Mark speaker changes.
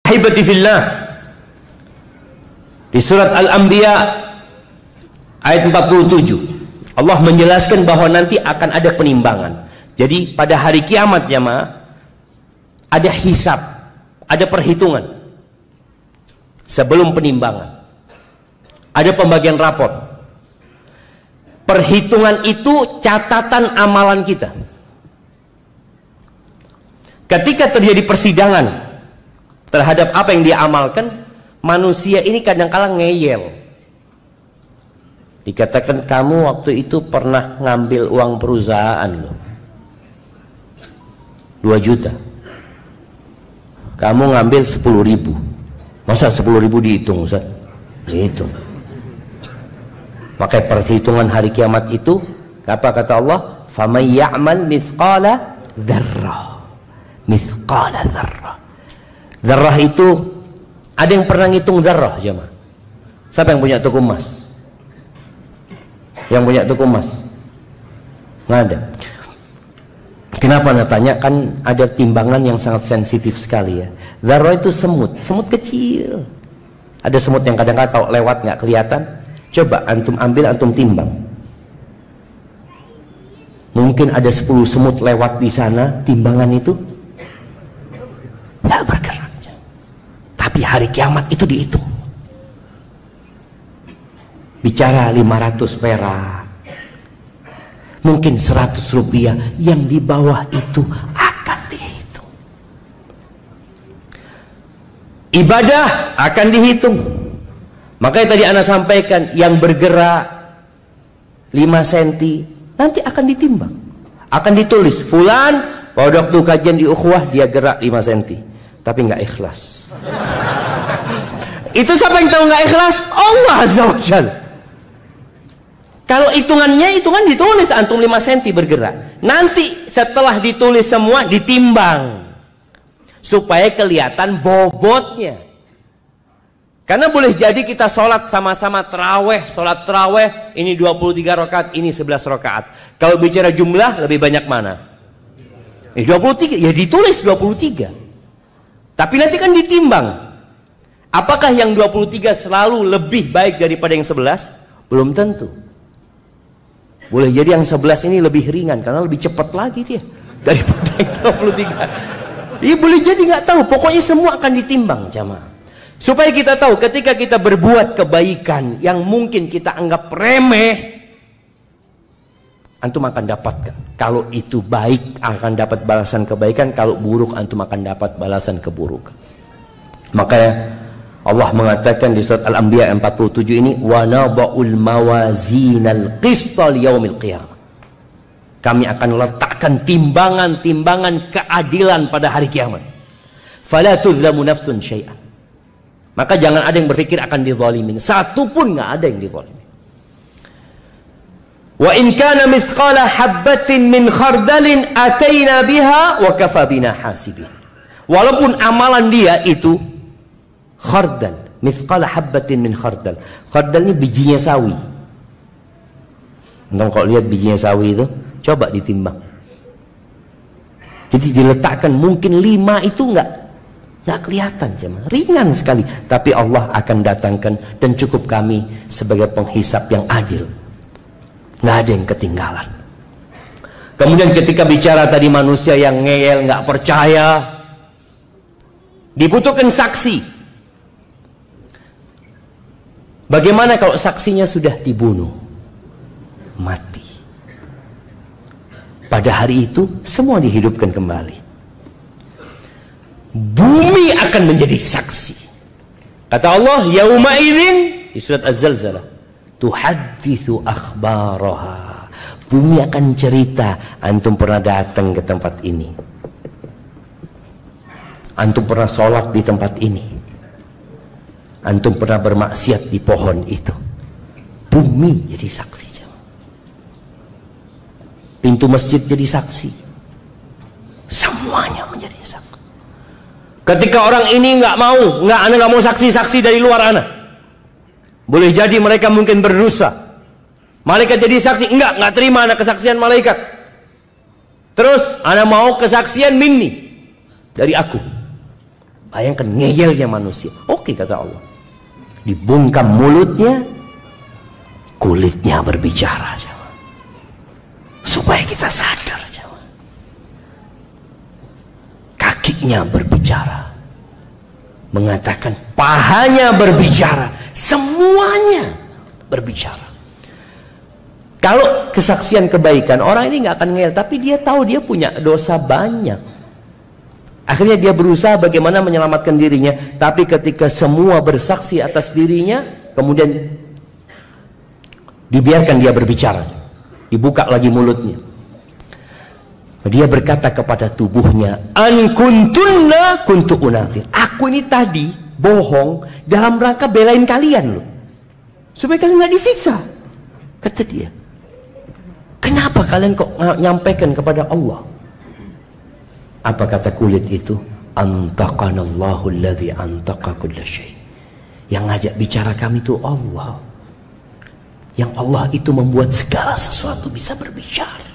Speaker 1: Ahibati fillah, di surat Al-Anbiya ayat 47 Allah menjelaskan bahwa nanti akan ada penimbangan. Jadi pada hari kiamat jemaah ada hisab, ada perhitungan sebelum penimbangan, ada pembagian raport. Perhitungan itu catatan amalan kita. Ketika terjadi persidangan terhadap apa yang dia amalkan, manusia ini kadang-kala ngeyel. Dikatakan kamu waktu itu pernah ngambil uang perusahaan loh, 2 juta. Kamu ngambil 10.000. Masa 10.000 dihitung, Ustaz? Dihitung. Maka perhitungan hari kiamat itu, apa kata Allah? Faman ya'mal mithqala dzarrah. Mithqala dzarrah. Dzarrah itu, ada yang pernah ngitung dzarrah jemaah? Siapa yang punya toko emas? Yang punya toko emas? Nggak ada. Kenapa anda tanya? Kan ada timbangan yang sangat sensitif sekali ya. Dzarrah itu semut, semut kecil. Ada semut yang kadang-kadang kalau lewat nggak kelihatan. Coba antum ambil, antum timbang. Mungkin ada 10 semut lewat di sana, timbangan itu nggak bergerak. Tapi hari kiamat itu dihitung. Bicara 500 perak, mungkin 100 rupiah, yang di bawah itu akan dihitung. Ibadah akan dihitung. Makanya tadi Anda sampaikan, yang bergerak 5 cm nanti akan ditimbang, akan ditulis fulan pada waktu kajian di ukhuwah dia gerak 5 cm, tapi nggak ikhlas. Itu siapa yang tahu nggak ikhlas? Allah Azza wa Jalla. Kalau hitungannya, hitungan ditulis antum 5 cm bergerak. Nanti setelah ditulis semua ditimbang supaya kelihatan bobotnya. Karena boleh jadi kita sholat sama-sama terawih, sholat terawih ini 23 rakaat, ini 11 rakaat. Kalau bicara jumlah lebih banyak mana? 23, ya ditulis 23. Tapi nanti kan ditimbang. Apakah yang 23 selalu lebih baik daripada yang 11? Belum tentu. Boleh jadi yang 11 ini lebih ringan karena lebih cepat lagi dia daripada yang 23. Iya boleh jadi, nggak tahu. Pokoknya semua akan ditimbang jamaah. Supaya kita tahu ketika kita berbuat kebaikan yang mungkin kita anggap remeh, antum akan dapatkan. Kalau itu baik akan dapat balasan kebaikan, kalau buruk antum akan dapat balasan keburukan. Makanya Allah mengatakan di surat Al-Anbiya 47 ini, wa nadha'ul mawazinal qista liyaumil qiyamah. Kami akan letakkan timbangan-timbangan keadilan pada hari kiamat. Fala tuzlamu nafsun syai'an. Maka jangan ada yang berpikir akan dizalimin. Satu pun nggak ada yang dizalimin. Wa in kana mithqala habbatin min khardalin ataina biha wa kafa bina hasibin. Walaupun amalan dia itu khardal, mithqala habbatin min khardal. Khardal ini bijinya sawi. Entah kalau lihat bijinya sawi itu, coba ditimbang. Jadi diletakkan, mungkin 5 itu nggak kelihatan jemaah, ringan sekali, tapi Allah akan datangkan dan cukup kami sebagai penghisap yang adil, nggak ada yang ketinggalan. Kemudian ketika bicara tadi manusia yang ngeyel, nggak percaya, dibutuhkan saksi. Bagaimana kalau saksinya sudah dibunuh, mati? Pada hari itu semua dihidupkan kembali. Bumi akan menjadi saksi. Kata Allah, yauma idzin di surat Az-Zalzalah, tuhadditsu akhbaraha. Bumi akan cerita, antum pernah datang ke tempat ini, antum pernah sholat di tempat ini, antum pernah bermaksiat di pohon itu. Bumi jadi saksi. Pintu masjid jadi saksi. Semuanya menjadi saksi. Ketika orang ini nggak mau, anda nggak mau saksi-saksi dari luar anda, boleh jadi mereka mungkin berdosa. Malaikat jadi saksi, nggak terima anda kesaksian malaikat. Terus anda mau kesaksian minni, dari aku. Bayangkan ngeyelnya manusia. Oke, kata Allah. Dibungkam mulutnya, kulitnya berbicara. Supaya kita sadar. Kakinya berbicara. Mengatakan pahanya berbicara. Semuanya berbicara. Kalau kesaksian kebaikan, orang ini nggak akan ngeyel, tapi dia tahu dia punya dosa banyak. Akhirnya dia berusaha bagaimana menyelamatkan dirinya, tapi ketika semua bersaksi atas dirinya, kemudian dibiarkan dia berbicara, dibuka lagi mulutnya. Dia berkata kepada tubuhnya, an kuntunna kuntu unatir. Aku ini tadi bohong dalam rangka belain kalian loh, supaya kalian nggak disiksa. Kata dia, kenapa kalian kok nyampaikan kepada Allah? Apa kata kulit itu? Antaqanallahu alladzi antaqa kulla syai. Yang ngajak bicara kami itu Allah. Yang Allah itu membuat segala sesuatu bisa berbicara.